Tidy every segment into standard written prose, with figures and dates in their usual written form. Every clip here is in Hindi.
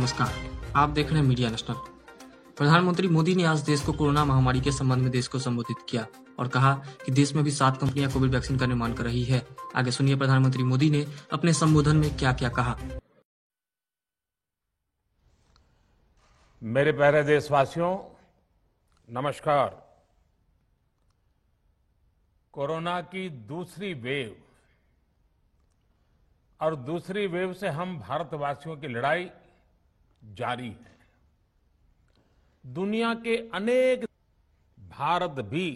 नमस्कार, आप देख रहे हैं मीडिया नेशनल। प्रधानमंत्री मोदी ने आज देश को कोरोना महामारी के संबंध में देश को संबोधित किया और कहा कि देश में भी 7 कंपनियां कोविड वैक्सीन का निर्माण कर रही है। आगे सुनिए प्रधानमंत्री मोदी ने अपने संबोधन में क्या क्या कहा। मेरे प्यारे देशवासियों, नमस्कार। कोरोना की दूसरी वेव और दूसरी वेव से हम भारतवासियों की लड़ाई जारी है। दुनिया के अनेक भारत भी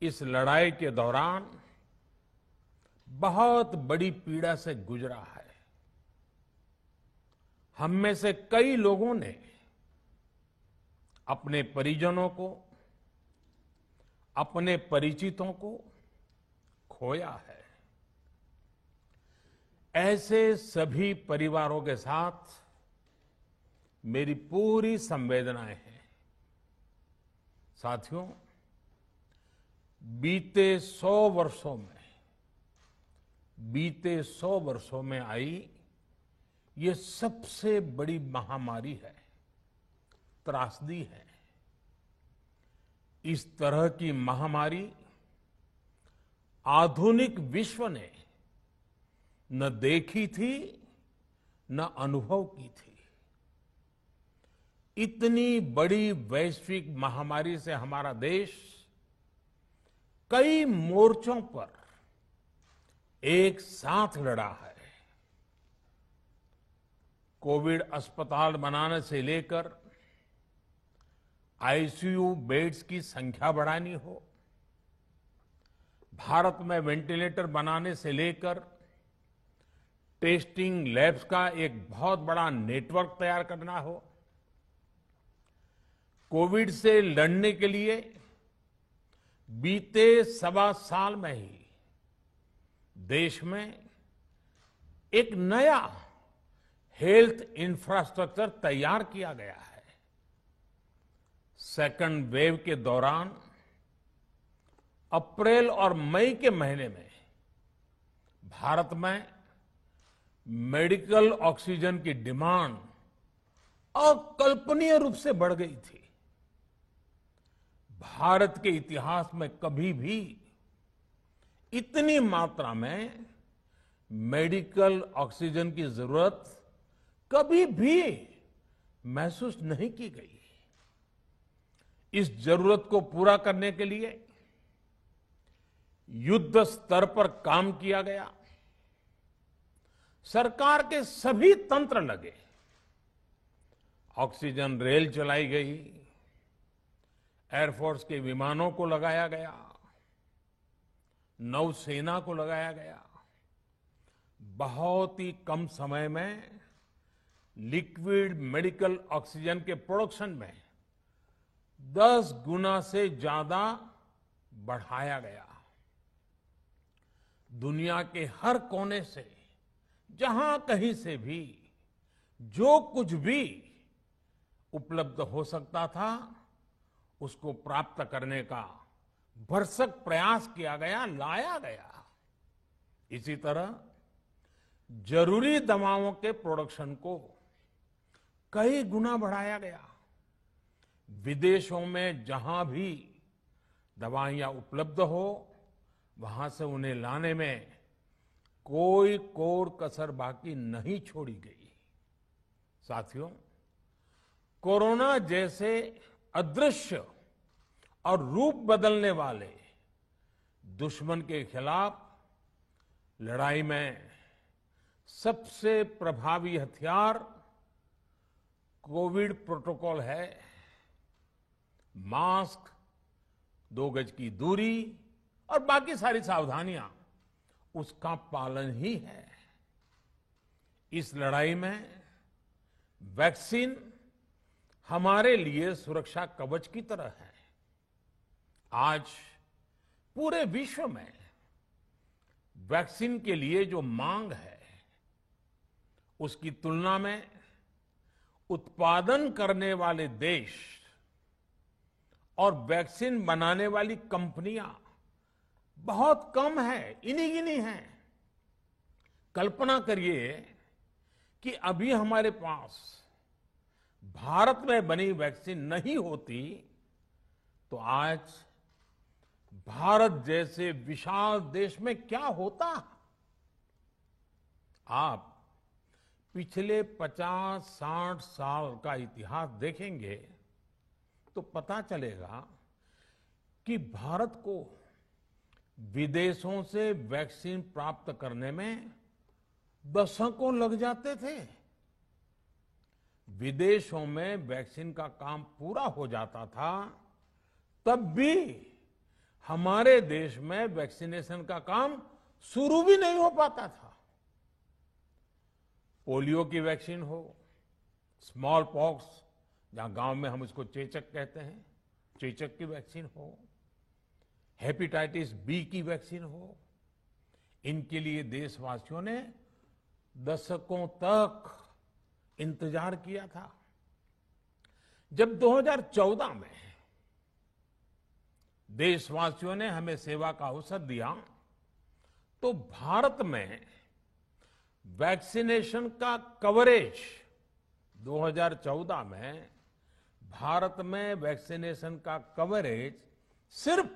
इस लड़ाई के दौरान बहुत बड़ी पीड़ा से गुजरा है। हम में से कई लोगों ने अपने परिजनों को, अपने परिचितों को खोया है। ऐसे सभी परिवारों के साथ मेरी पूरी संवेदनाएं हैं। साथियों, बीते 100 वर्षों में आई ये सबसे बड़ी महामारी है, त्रासदी है। इस तरह की महामारी आधुनिक विश्व ने न देखी थी, न अनुभव की थी। इतनी बड़ी वैश्विक महामारी से हमारा देश कई मोर्चों पर एक साथ लड़ा है। कोविड अस्पताल बनाने से लेकर आईसीयू बेड्स की संख्या बढ़ानी हो, भारत में वेंटिलेटर बनाने से लेकर टेस्टिंग लैब्स का एक बहुत बड़ा नेटवर्क तैयार करना हो, कोविड से लड़ने के लिए बीते 1.25 साल में ही देश में एक नया हेल्थ इंफ्रास्ट्रक्चर तैयार किया गया है। सेकंड वेव के दौरान अप्रैल और मई के महीने में भारत में मेडिकल ऑक्सीजन की डिमांड अकल्पनीय रूप से बढ़ गई थी। भारत के इतिहास में कभी भी इतनी मात्रा में मेडिकल ऑक्सीजन की जरूरत कभी भी महसूस नहीं की गई। इस जरूरत को पूरा करने के लिए युद्ध स्तर पर काम किया गया। सरकार के सभी तंत्र लगे। ऑक्सीजन रेल चलाई गई, एयरफोर्स के विमानों को लगाया गया, नौसेना को लगाया गया। बहुत ही कम समय में लिक्विड मेडिकल ऑक्सीजन के प्रोडक्शन में 10 गुना से ज्यादा बढ़ाया गया। दुनिया के हर कोने से, जहां कहीं से भी जो कुछ भी उपलब्ध हो सकता था, उसको प्राप्त करने का भरसक प्रयास किया गया, लाया गया। इसी तरह जरूरी दवाओं के प्रोडक्शन को कई गुना बढ़ाया गया। विदेशों में जहां भी दवाइयां उपलब्ध हो, वहां से उन्हें लाने में कोई कोर कसर बाकी नहीं छोड़ी गई। साथियों, कोरोना जैसे अदृश्य और रूप बदलने वाले दुश्मन के खिलाफ लड़ाई में सबसे प्रभावी हथियार कोविड प्रोटोकॉल है। मास्क, 2 गज की दूरी और बाकी सारी सावधानियां, उसका पालन ही है। इस लड़ाई में वैक्सीन हमारे लिए सुरक्षा कवच की तरह है। आज पूरे विश्व में वैक्सीन के लिए जो मांग है, उसकी तुलना में उत्पादन करने वाले देश और वैक्सीन बनाने वाली कंपनियां बहुत कम है, इन्हीं गिनी हैं। कल्पना करिए कि अभी हमारे पास भारत में बनी वैक्सीन नहीं होती तो आज भारत जैसे विशाल देश में क्या होता। आप पिछले 50-60 साल का इतिहास देखेंगे तो पता चलेगा कि भारत को विदेशों से वैक्सीन प्राप्त करने में दशकों लग जाते थे। विदेशों में वैक्सीन का काम पूरा हो जाता था, तब भी हमारे देश में वैक्सीनेशन का काम शुरू भी नहीं हो पाता था। पोलियो की वैक्सीन हो, स्मॉल पॉक्स, जहां गांव में हम उसको चेचक कहते हैं, चेचक की वैक्सीन हो, हेपेटाइटिस बी की वैक्सीन हो, इनके लिए देशवासियों ने दशकों तक इंतजार किया था। जब 2014 में देशवासियों ने हमें सेवा का अवसर दिया तो भारत में वैक्सीनेशन का कवरेज 2014 में भारत में वैक्सीनेशन का कवरेज सिर्फ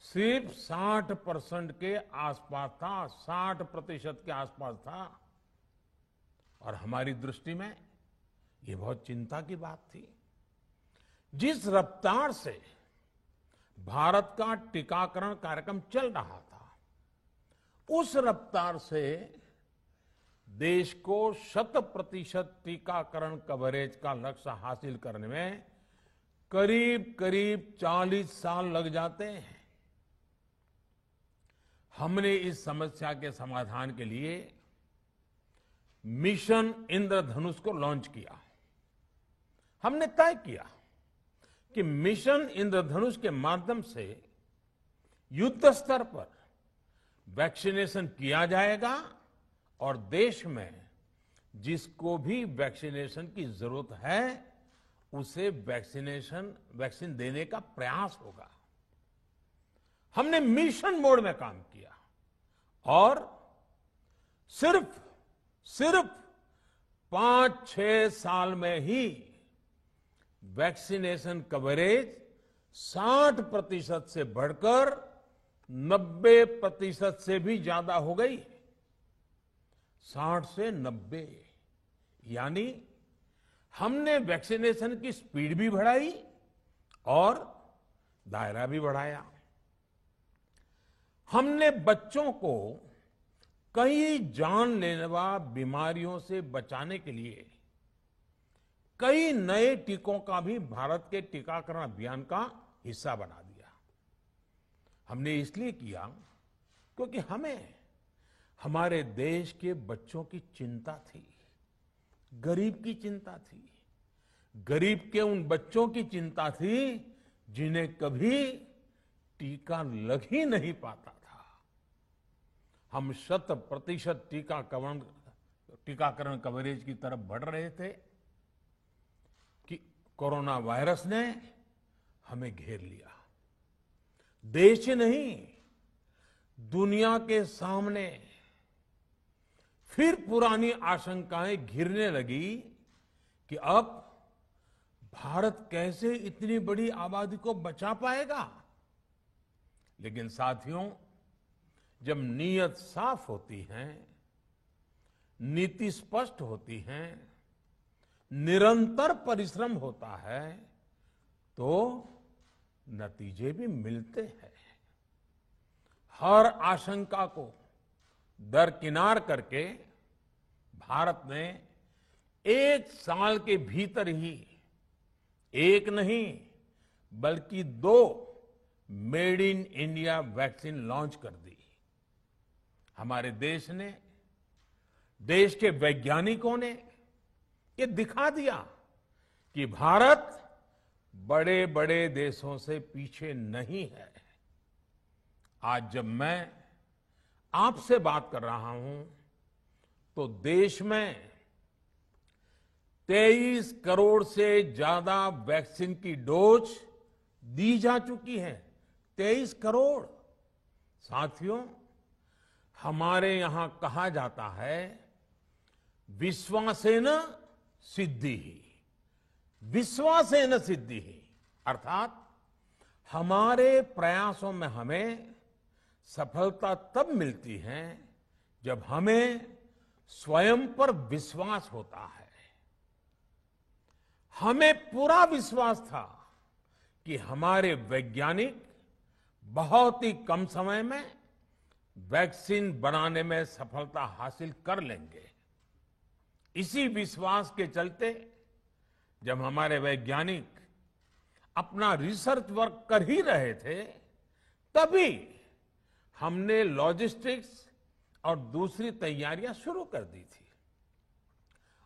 60% के आसपास था, 60% के आसपास था। और हमारी दृष्टि में ये बहुत चिंता की बात थी। जिस रफ्तार से भारत का टीकाकरण कार्यक्रम चल रहा था, उस रफ्तार से देश को 100% टीकाकरण कवरेज का लक्ष्य हासिल करने में करीब करीब 40 साल लग जाते हैं। हमने इस समस्या के समाधान के लिए मिशन इंद्रधनुष को लॉन्च किया। हमने तय किया कि मिशन इंद्रधनुष के माध्यम से युद्ध स्तर पर वैक्सीनेशन किया जाएगा और देश में जिसको भी वैक्सीनेशन की जरूरत है उसे वैक्सीन देने का प्रयास होगा। हमने मिशन मोड में काम किया और सिर्फ 5-6 साल में ही वैक्सीनेशन कवरेज 60% से बढ़कर 90% से भी ज्यादा हो गई। 60 से 90, यानी हमने वैक्सीनेशन की स्पीड भी बढ़ाई और दायरा भी बढ़ाया। हमने बच्चों को कई जानलेवा बीमारियों से बचाने के लिए कई नए टीकों का भी भारत के टीकाकरण अभियान का हिस्सा बना दिया। हमने इसलिए किया क्योंकि हमें हमारे देश के बच्चों की चिंता थी, गरीब की चिंता थी, गरीब के उन बच्चों की चिंता थी जिन्हें कभी टीका लग ही नहीं पाता था। हम 100% टीकाकरण कवरेज की तरफ बढ़ रहे थे कि कोरोना वायरस ने हमें घेर लिया। देश ही नहीं, दुनिया के सामने फिर पुरानी आशंकाएं घिरने लगी कि अब भारत कैसे इतनी बड़ी आबादी को बचा पाएगा। लेकिन साथियों, जब नीयत साफ होती है, नीति स्पष्ट होती है, निरंतर परिश्रम होता है तो नतीजे भी मिलते हैं। हर आशंका को दरकिनार करके भारत ने 1 साल के भीतर ही एक नहीं बल्कि 2 made in India vaccine launch कर दी। हमारे देश ने, देश के वैज्ञानिकों ने ये दिखा दिया कि भारत बड़े बड़े देशों से पीछे नहीं है। आज जब मैं आपसे बात कर रहा हूं तो देश में 23 करोड़ से ज्यादा वैक्सीन की डोज दी जा चुकी है। 23 करोड़। साथियों, हमारे यहां कहा जाता है विश्वासेन सिद्धि, विश्वासेन सिद्धिः अर्थात हमारे प्रयासों में हमें सफलता तब मिलती है जब हमें स्वयं पर विश्वास होता है। हमें पूरा विश्वास था कि हमारे वैज्ञानिक बहुत ही कम समय में वैक्सीन बनाने में सफलता हासिल कर लेंगे। इसी विश्वास के चलते जब हमारे वैज्ञानिक अपना रिसर्च वर्क कर ही रहे थे, तभी हमने लॉजिस्टिक्स और दूसरी तैयारियां शुरू कर दी थी।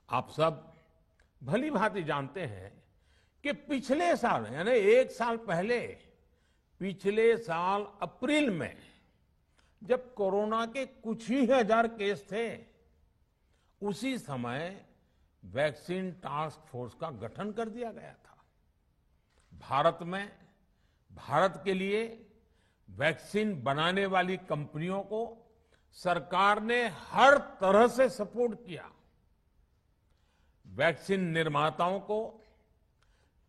आप सब भली भांति जानते हैं कि पिछले साल यानी 1 साल पहले, पिछले साल अप्रैल में जब कोरोना के कुछ ही हजार केस थे, उसी समय वैक्सीन टास्क फोर्स का गठन कर दिया गया था। भारत के लिए वैक्सीन बनाने वाली कंपनियों को सरकार ने हर तरह से सपोर्ट किया। वैक्सीन निर्माताओं को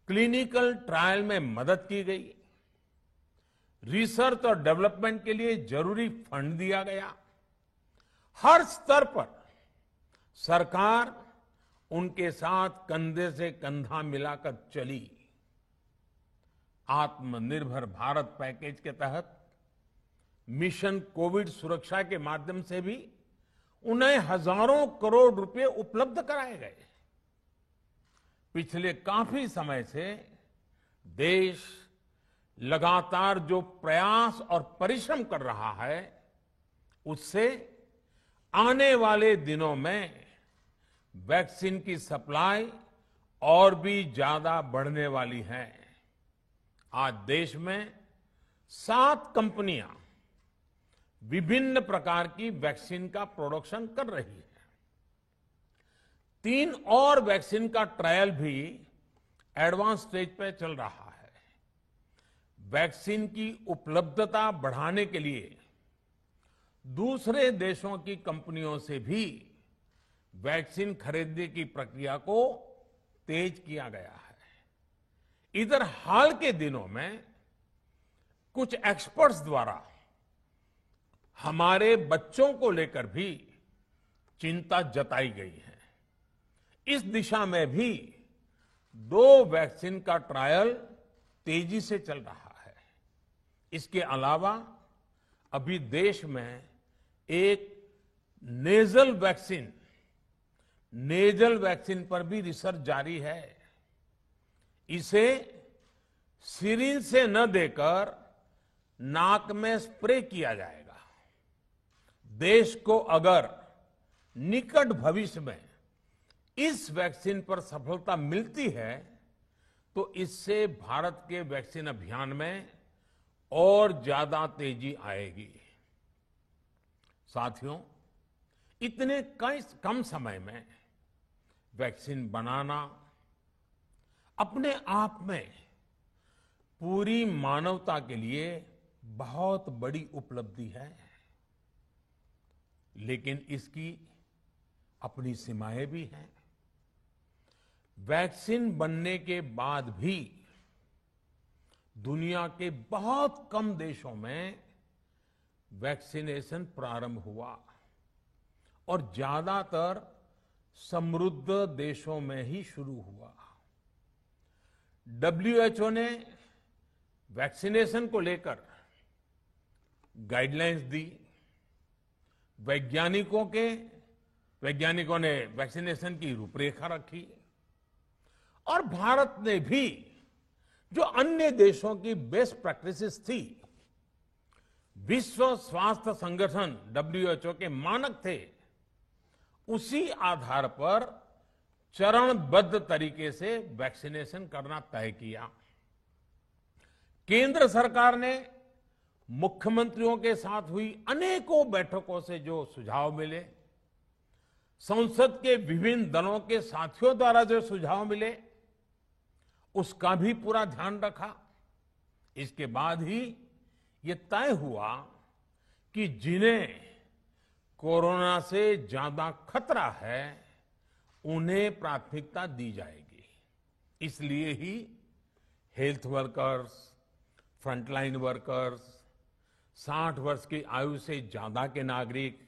क्लिनिकल ट्रायल में मदद की गई, रिसर्च और डेवलपमेंट के लिए जरूरी फंड दिया गया। हर स्तर पर सरकार उनके साथ कंधे से कंधा मिलाकर चली। आत्मनिर्भर भारत पैकेज के तहत मिशन कोविड सुरक्षा के माध्यम से भी उन्हें हजारों करोड़ रुपए उपलब्ध कराए गए। पिछले काफी समय से देश लगातार जो प्रयास और परिश्रम कर रहा है, उससे आने वाले दिनों में वैक्सीन की सप्लाई और भी ज्यादा बढ़ने वाली है। आज देश में 7 कंपनियां विभिन्न प्रकार की वैक्सीन का प्रोडक्शन कर रही है। 3 और वैक्सीन का ट्रायल भी एडवांस स्टेज पे चल रहा है। वैक्सीन की उपलब्धता बढ़ाने के लिए दूसरे देशों की कंपनियों से भी वैक्सीन खरीदने की प्रक्रिया को तेज किया गया है। इधर हाल के दिनों में कुछ एक्सपर्ट्स द्वारा हमारे बच्चों को लेकर भी चिंता जताई गई है। इस दिशा में भी 2 वैक्सीन का ट्रायल तेजी से चल रहा है। इसके अलावा अभी देश में एक नेजल वैक्सीन पर भी रिसर्च जारी है। इसे सिरिंज से न देकर नाक में स्प्रे किया जाएगा। देश को अगर निकट भविष्य में इस वैक्सीन पर सफलता मिलती है, तो इससे भारत के वैक्सीन अभियान में और ज्यादा तेजी आएगी। साथियों, इतने कम समय में वैक्सीन बनाना अपने आप में पूरी मानवता के लिए बहुत बड़ी उपलब्धि है, लेकिन इसकी अपनी सीमाएं भी हैं। वैक्सीन बनने के बाद भी दुनिया के बहुत कम देशों में वैक्सीनेशन प्रारंभ हुआ और ज्यादातर समृद्ध देशों में ही शुरू हुआ। WHO ने वैक्सीनेशन को लेकर गाइडलाइंस दी। वैज्ञानिकों ने वैक्सीनेशन की रूपरेखा रखी और भारत ने भी जो अन्य देशों की बेस्ट प्रैक्टिसेस थी, विश्व स्वास्थ्य संगठन WHO के मानक थे, उसी आधार पर चरणबद्ध तरीके से वैक्सीनेशन करना तय किया। केंद्र सरकार ने मुख्यमंत्रियों के साथ हुई अनेकों बैठकों से जो सुझाव मिले, संसद के विभिन्न दलों के साथियों द्वारा जो सुझाव मिले, उसका भी पूरा ध्यान रखा। इसके बाद ही ये तय हुआ कि जिन्हें कोरोना से ज्यादा खतरा है, उन्हें प्राथमिकता दी जाएगी। इसलिए ही हेल्थ वर्कर्स, फ्रंटलाइन वर्कर्स, 60 वर्ष की आयु से ज्यादा के नागरिक,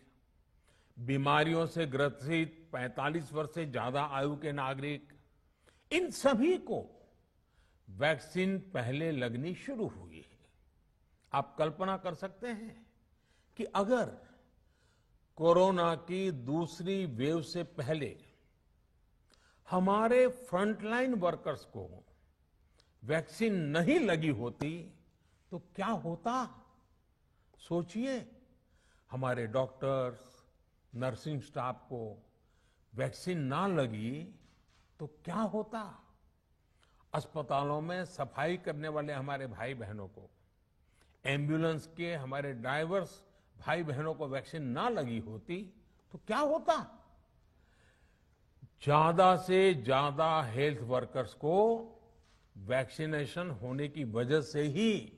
बीमारियों से ग्रसित 45 वर्ष से ज्यादा आयु के नागरिक, इन सभी को वैक्सीन पहले लगनी शुरू हुई है। आप कल्पना कर सकते हैं कि अगर कोरोना की दूसरी वेव से पहले हमारे फ्रंटलाइन वर्कर्स को वैक्सीन नहीं लगी होती तो क्या होता? सोचिए, हमारे डॉक्टर्स, नर्सिंग स्टाफ को वैक्सीन ना लगी तो क्या होता? अस्पतालों में सफाई करने वाले हमारे भाई बहनों को, एम्बुलेंस के हमारे ड्राइवर्स भाई बहनों को वैक्सीन ना लगी होती तो क्या होता? ज्यादा से ज्यादा हेल्थ वर्कर्स को वैक्सीनेशन होने की वजह से ही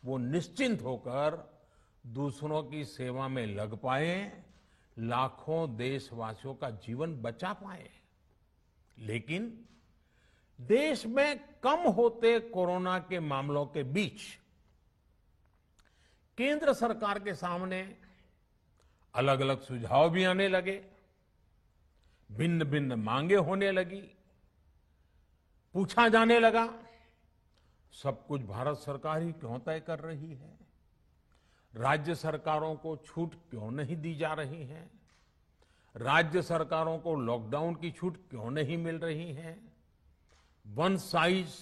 वो निश्चिंत होकर दूसरों की सेवा में लग पाए, लाखों देशवासियों का जीवन बचा पाए। लेकिन देश में कम होते कोरोना के मामलों के बीच केंद्र सरकार के सामने अलग अलग सुझाव भी आने लगे, भिन्न भिन्न मांगे होने लगी, पूछा जाने लगा, सब कुछ भारत सरकार ही क्यों तय कर रही है? राज्य सरकारों को छूट क्यों नहीं दी जा रही है? राज्य सरकारों को लॉकडाउन की छूट क्यों नहीं मिल रही है? One size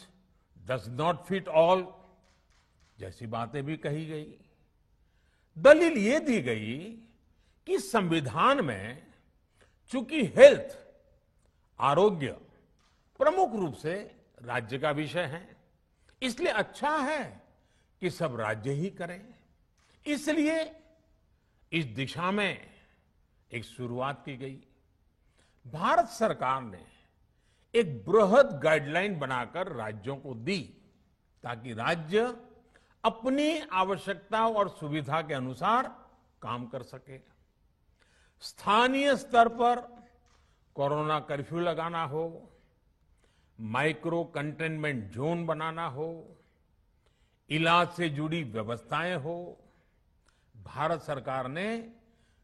does not fit all जैसी बातें भी कही गई। दलील ये दी गई कि संविधान में चूंकि हेल्थ, आरोग्य प्रमुख रूप से राज्य का विषय है, इसलिए अच्छा है कि सब राज्य ही करें। इसलिए इस दिशा में एक शुरुआत की गई। भारत सरकार ने एक बृहद गाइडलाइन बनाकर राज्यों को दी ताकि राज्य अपनी आवश्यकता और सुविधा के अनुसार काम कर सके। स्थानीय स्तर पर कोरोना कर्फ्यू लगाना हो, माइक्रो कंटेनमेंट जोन बनाना हो, इलाज से जुड़ी व्यवस्थाएं हो, भारत सरकार ने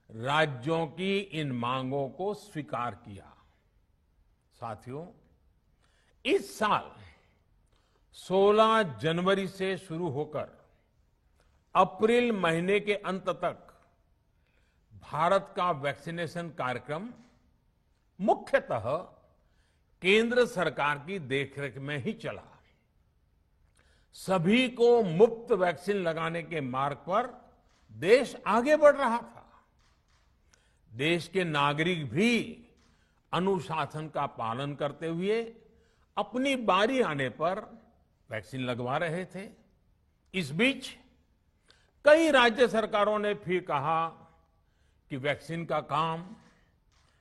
राज्यों की इन मांगों को स्वीकार किया। साथियों, इस साल 16 जनवरी से शुरू होकर अप्रैल महीने के अंत तक भारत का वैक्सीनेशन कार्यक्रम मुख्यतः केंद्र सरकार की देखरेख में ही चला। सभी को मुफ्त वैक्सीन लगाने के मार्ग पर देश आगे बढ़ रहा था। देश के नागरिक भी अनुशासन का पालन करते हुए अपनी बारी आने पर वैक्सीन लगवा रहे थे। इस बीच कई राज्य सरकारों ने फिर कहा कि वैक्सीन का काम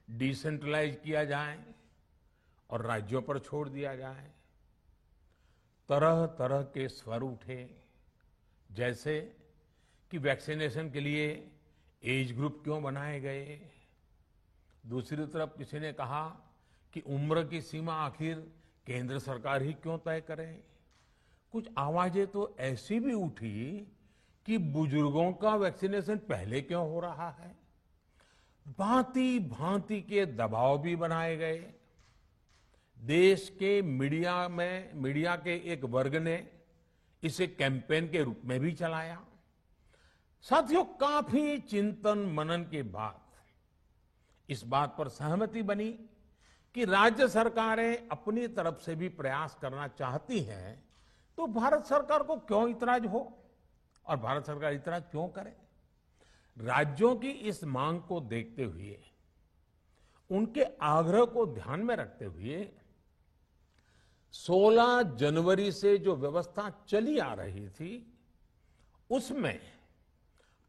डिसेंट्रलाइज किया जाए और राज्यों पर छोड़ दिया जाए। तरह तरह के स्वर उठे, जैसे कि वैक्सीनेशन के लिए एज ग्रुप क्यों बनाए गए। दूसरी तरफ किसी ने कहा कि उम्र की सीमा आखिर केंद्र सरकार ही क्यों तय करे। कुछ आवाजें तो ऐसी भी उठी कि बुजुर्गों का वैक्सीनेशन पहले क्यों हो रहा है। भांति भांति के दबाव भी बनाए गए। देश के मीडिया के एक वर्ग ने इसे कैंपेन के रूप में भी चलाया। साथियों, काफी चिंतन मनन के बाद इस बात पर सहमति बनी कि राज्य सरकारें अपनी तरफ से भी प्रयास करना चाहती हैं, तो भारत सरकार को क्यों इतराज हो और भारत सरकार इतराज क्यों करे। राज्यों की इस मांग को देखते हुए, उनके आग्रह को ध्यान में रखते हुए 16 जनवरी से जो व्यवस्था चली आ रही थी, उसमें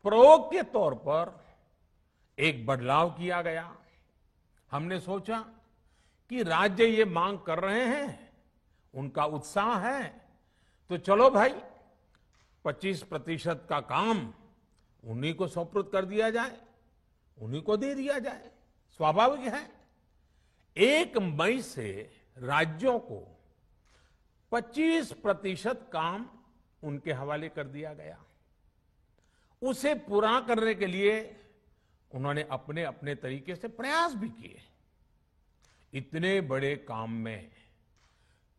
प्रयोग के तौर पर एक बदलाव किया गया। हमने सोचा कि राज्य ये मांग कर रहे हैं, उनका उत्साह है, तो चलो भाई 25% का काम उन्हीं को सुपुर्द कर दिया जाए, उन्हीं को दे दिया जाए। स्वाभाविक है 1 मई से राज्यों को 25% काम उनके हवाले कर दिया गया। उसे पूरा करने के लिए उन्होंने अपने अपने तरीके से प्रयास भी किए। इतने बड़े काम में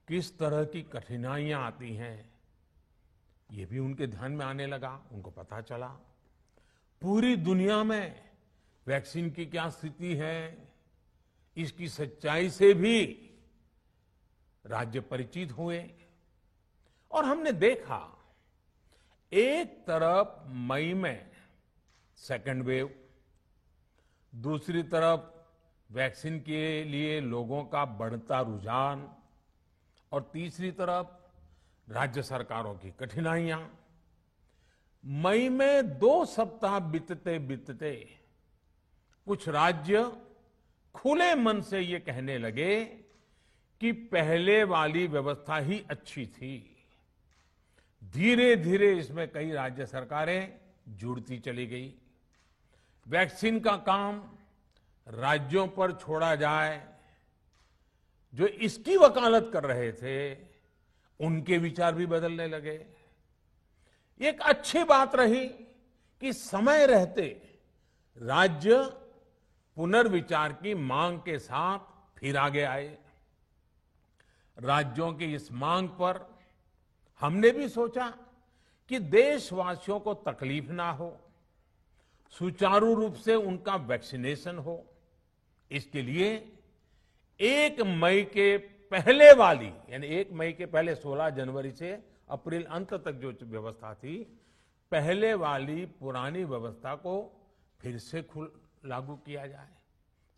किस तरह की कठिनाइयां आती हैं, ये भी उनके ध्यान में आने लगा। उनको पता चला पूरी दुनिया में वैक्सीन की क्या स्थिति है, इसकी सच्चाई से भी राज्य परिचित हुए। और हमने देखा, एक तरफ मई में सेकेंड वेव, दूसरी तरफ वैक्सीन के लिए लोगों का बढ़ता रुझान, और तीसरी तरफ राज्य सरकारों की कठिनाइयां। मई में 2 सप्ताह बीतते बीतते कुछ राज्य खुले मन से ये कहने लगे कि पहले वाली व्यवस्था ही अच्छी थी। धीरे धीरे इसमें कई राज्य सरकारें जुड़ती चली गई। वैक्सीन का काम राज्यों पर छोड़ा जाए, जो इसकी वकालत कर रहे थे उनके विचार भी बदलने लगे। एक अच्छी बात रही कि समय रहते राज्य पुनर्विचार की मांग के साथ फिर आगे आए। राज्यों की इस मांग पर हमने भी सोचा कि देशवासियों को तकलीफ ना हो, सुचारू रूप से उनका वैक्सीनेशन हो। इसके लिए 1 मई के पहले वाली, यानी 1 मई के पहले 16 जनवरी से अप्रैल अंत तक जो व्यवस्था थी, पहले वाली पुरानी व्यवस्था को फिर से लागू किया जाए।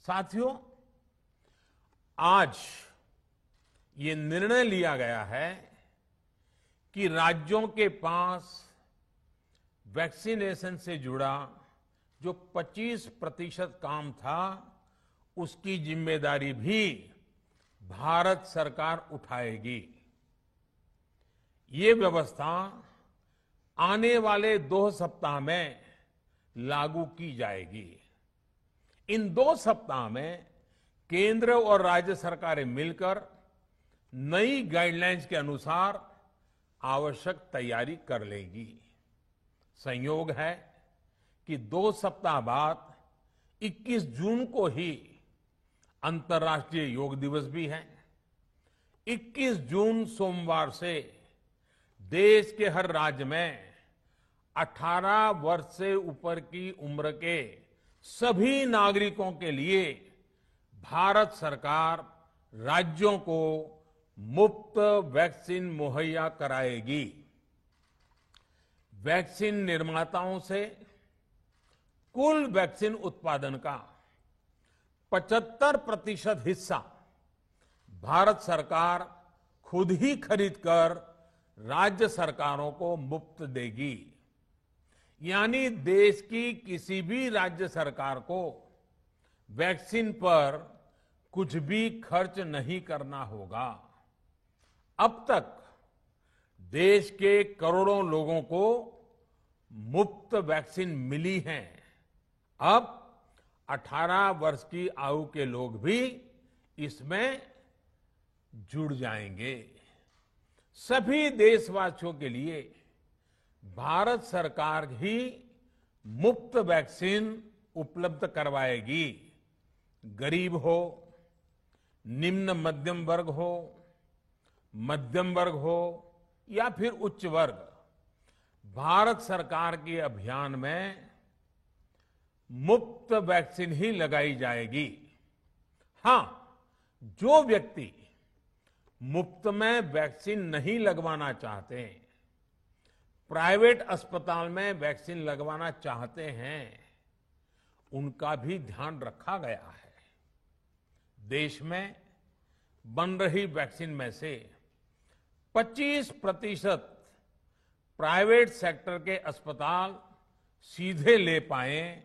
साथियों, आज ये निर्णय लिया गया है कि राज्यों के पास वैक्सीनेशन से जुड़ा जो 25% काम था, उसकी जिम्मेदारी भी भारत सरकार उठाएगी। ये व्यवस्था आने वाले 2 सप्ताह में लागू की जाएगी। इन 2 सप्ताह में केंद्र और राज्य सरकारें मिलकर नई गाइडलाइंस के अनुसार आवश्यक तैयारी कर लेगी। संयोग है कि 2 सप्ताह बाद 21 जून को ही अंतर्राष्ट्रीय योग दिवस भी है। 21 जून सोमवार से देश के हर राज्य में 18 वर्ष से ऊपर की उम्र के सभी नागरिकों के लिए भारत सरकार राज्यों को मुफ्त वैक्सीन मुहैया कराएगी। वैक्सीन निर्माताओं से कुल वैक्सीन उत्पादन का 75% हिस्सा भारत सरकार खुद ही खरीदकर राज्य सरकारों को मुफ्त देगी। यानी देश की किसी भी राज्य सरकार को वैक्सीन पर कुछ भी खर्च नहीं करना होगा। अब तक देश के करोड़ों लोगों को मुफ्त वैक्सीन मिली है। अब 18 वर्ष की आयु के लोग भी इसमें जुड़ जाएंगे। सभी देशवासियों के लिए भारत सरकार ही मुफ्त वैक्सीन उपलब्ध करवाएगी। गरीब हो, निम्न मध्यम वर्ग हो, मध्यम वर्ग हो या फिर उच्च वर्ग, भारत सरकार के अभियान में मुफ्त वैक्सीन ही लगाई जाएगी। हां, जो व्यक्ति मुफ्त में वैक्सीन नहीं लगवाना चाहते, प्राइवेट अस्पताल में वैक्सीन लगवाना चाहते हैं, उनका भी ध्यान रखा गया है। देश में बन रही वैक्सीन में से 25% प्राइवेट सेक्टर के अस्पताल सीधे ले पाए,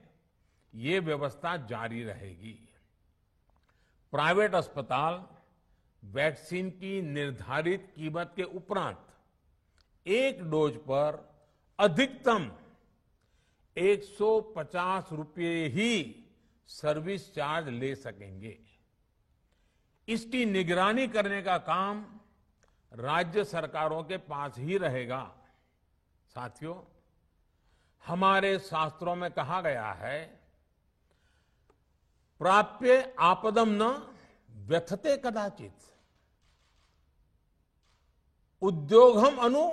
ये व्यवस्था जारी रहेगी। प्राइवेट अस्पताल वैक्सीन की निर्धारित कीमत के उपरांत एक डोज पर अधिकतम 150 रुपये ही सर्विस चार्ज ले सकेंगे। इसकी निगरानी करने का काम राज्य सरकारों के पास ही रहेगा। साथियों, हमारे शास्त्रों में कहा गया है, प्राप्य आपदम न व्यथते कदाचित, उद्योगम अनु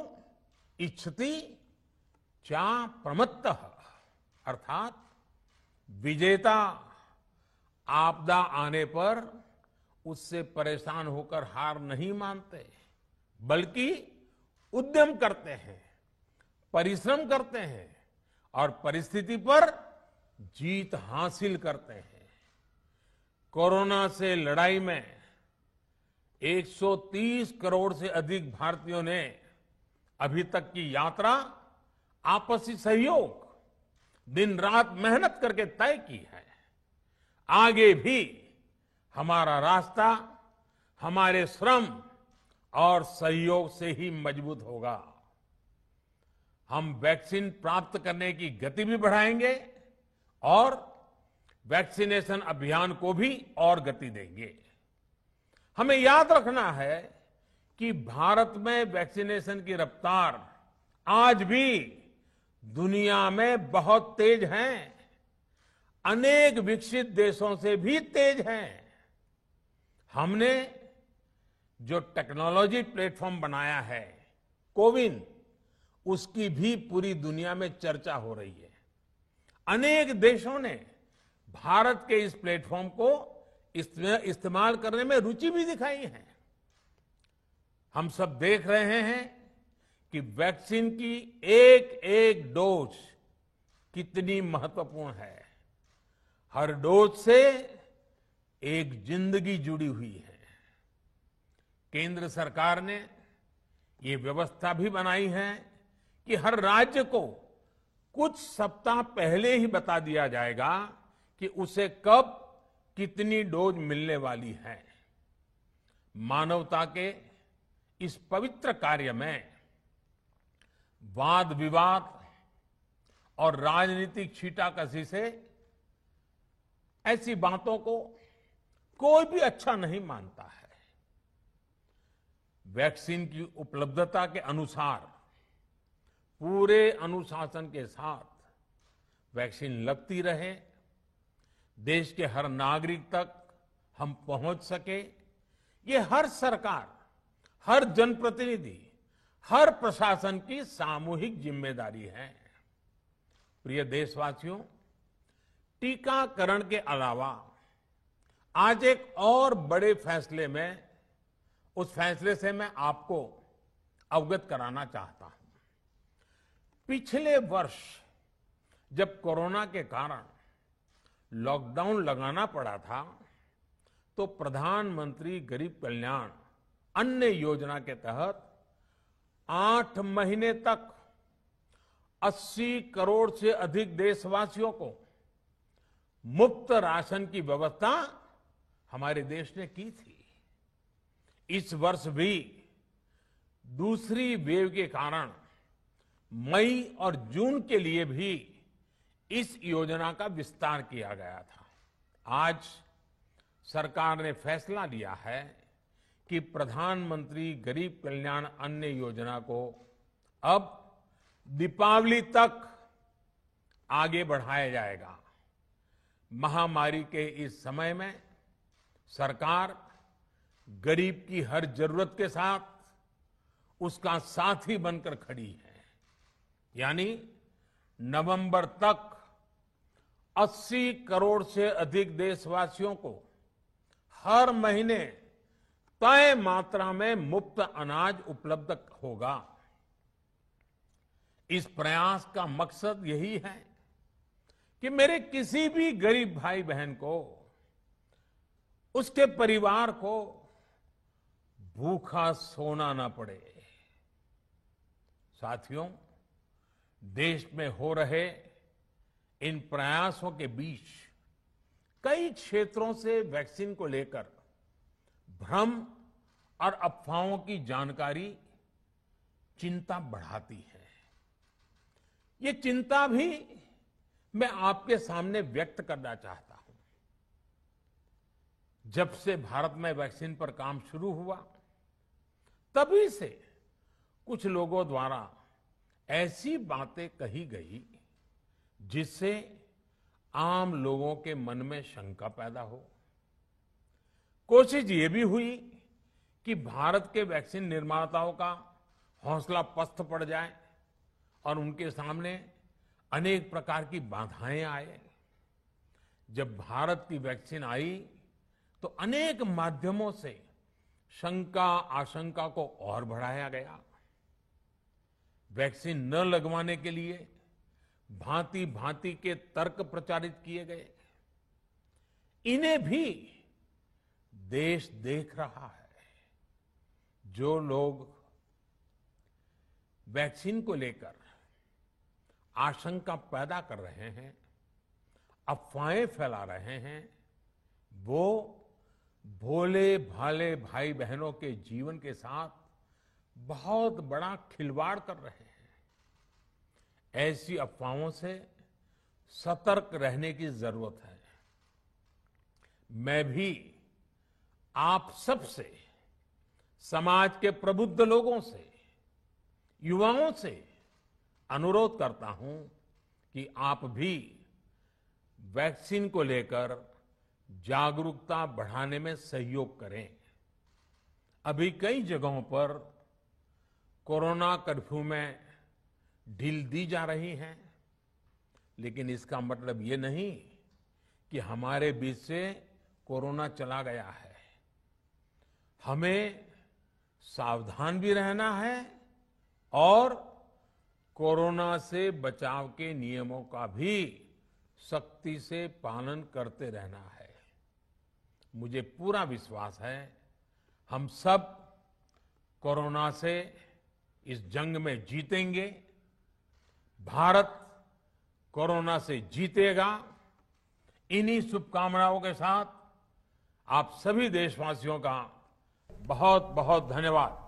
इच्छति चा प्रमत्तः। अर्थात विजेता आपदा आने पर उससे परेशान होकर हार नहीं मानते, बल्कि उद्यम करते हैं, परिश्रम करते हैं और परिस्थिति पर जीत हासिल करते हैं। कोरोना से लड़ाई में 130 करोड़ से अधिक भारतीयों ने अभी तक की यात्रा आपसी सहयोग, दिन रात मेहनत करके तय की है। आगे भी हमारा रास्ता हमारे श्रम और सहयोग से ही मजबूत होगा। हम वैक्सीन प्राप्त करने की गति भी बढ़ाएंगे और वैक्सीनेशन अभियान को भी और गति देंगे। हमें याद रखना है कि भारत में वैक्सीनेशन की रफ्तार आज भी दुनिया में बहुत तेज है, अनेक विकसित देशों से भी तेज है। हमने जो टेक्नोलॉजी प्लेटफॉर्म बनाया है कोविन, उसकी भी पूरी दुनिया में चर्चा हो रही है। अनेक देशों ने भारत के इस प्लेटफॉर्म को इस्तेमाल करने में रुचि भी दिखाई है। हम सब देख रहे हैं कि वैक्सीन की एक एक डोज कितनी महत्वपूर्ण है। हर डोज से एक जिंदगी जुड़ी हुई है। केंद्र सरकार ने ये व्यवस्था भी बनाई है कि हर राज्य को कुछ सप्ताह पहले ही बता दिया जाएगा कि उसे कब कितनी डोज मिलने वाली है। मानवता के इस पवित्र कार्य में वाद विवाद और राजनीतिक छींटाकशी से ऐसी बातों को कोई भी अच्छा नहीं मानता है। वैक्सीन की उपलब्धता के अनुसार पूरे अनुशासन के साथ वैक्सीन लगती रहे, देश के हर नागरिक तक हम पहुंच सके, ये हर सरकार, हर जनप्रतिनिधि, हर प्रशासन की सामूहिक जिम्मेदारी है। प्रिय देशवासियों, टीकाकरण के अलावा आज एक और बड़े फैसले में, उस फैसले से मैं आपको अवगत कराना चाहता हूं। पिछले वर्ष जब कोरोना के कारण लॉकडाउन लगाना पड़ा था, तो प्रधानमंत्री गरीब कल्याण अन्न योजना के तहत 8 महीने तक 80 करोड़ से अधिक देशवासियों को मुफ्त राशन की व्यवस्था हमारे देश ने की थी। इस वर्ष भी दूसरी वेव के कारण मई और जून के लिए भी इस योजना का विस्तार किया गया था। आज सरकार ने फैसला लिया है कि प्रधानमंत्री गरीब कल्याण अन्न योजना को अब दीपावली तक आगे बढ़ाया जाएगा। महामारी के इस समय में सरकार गरीब की हर जरूरत के साथ उसका साथी बनकर खड़ी है। यानी नवंबर तक 80 करोड़ से अधिक देशवासियों को हर महीने तय मात्रा में मुफ्त अनाज उपलब्ध होगा। इस प्रयास का मकसद यही है कि मेरे किसी भी गरीब भाई बहन को, उसके परिवार को भूखा सोना ना पड़े। साथियों, देश में हो रहे इन प्रयासों के बीच कई क्षेत्रों से वैक्सीन को लेकर भ्रम और अफवाहों की जानकारी चिंता बढ़ाती है। ये चिंता भी मैं आपके सामने व्यक्त करना चाहता हूं। जब से भारत में वैक्सीन पर काम शुरू हुआ, तभी से कुछ लोगों द्वारा ऐसी बातें कही गई जिससे आम लोगों के मन में शंका पैदा हो। कोशिश ये भी हुई कि भारत के वैक्सीन निर्माताओं का हौसला पस्त पड़ जाए और उनके सामने अनेक प्रकार की बाधाएं आए। जब भारत की वैक्सीन आई तो अनेक माध्यमों से शंका आशंका को और बढ़ाया गया। वैक्सीन न लगवाने के लिए भांति भांति के तर्क प्रचारित किए गए। इन्हें भी देश देख रहा है। जो लोग वैक्सीन को लेकर आशंका पैदा कर रहे हैं, अफवाहें फैला रहे हैं, वो भोले भाले भाई बहनों के जीवन के साथ बहुत बड़ा खिलवाड़ कर रहे हैं। ऐसी अफवाहों से सतर्क रहने की जरूरत है। मैं भी आप सबसे, समाज के प्रबुद्ध लोगों से, युवाओं से अनुरोध करता हूं कि आप भी वैक्सीन को लेकर जागरूकता बढ़ाने में सहयोग करें। अभी कई जगहों पर कोरोना कर्फ्यू में ढील दी जा रही है, लेकिन इसका मतलब ये नहीं कि हमारे बीच से कोरोना चला गया है। हमें सावधान भी रहना है और कोरोना से बचाव के नियमों का भी सख्ती से पालन करते रहना है। मुझे पूरा विश्वास है हम सब कोरोना से इस जंग में जीतेंगे। भारत कोरोना से जीतेगा। इन्हीं शुभकामनाओं के साथ आप सभी देशवासियों का बहुत बहुत धन्यवाद।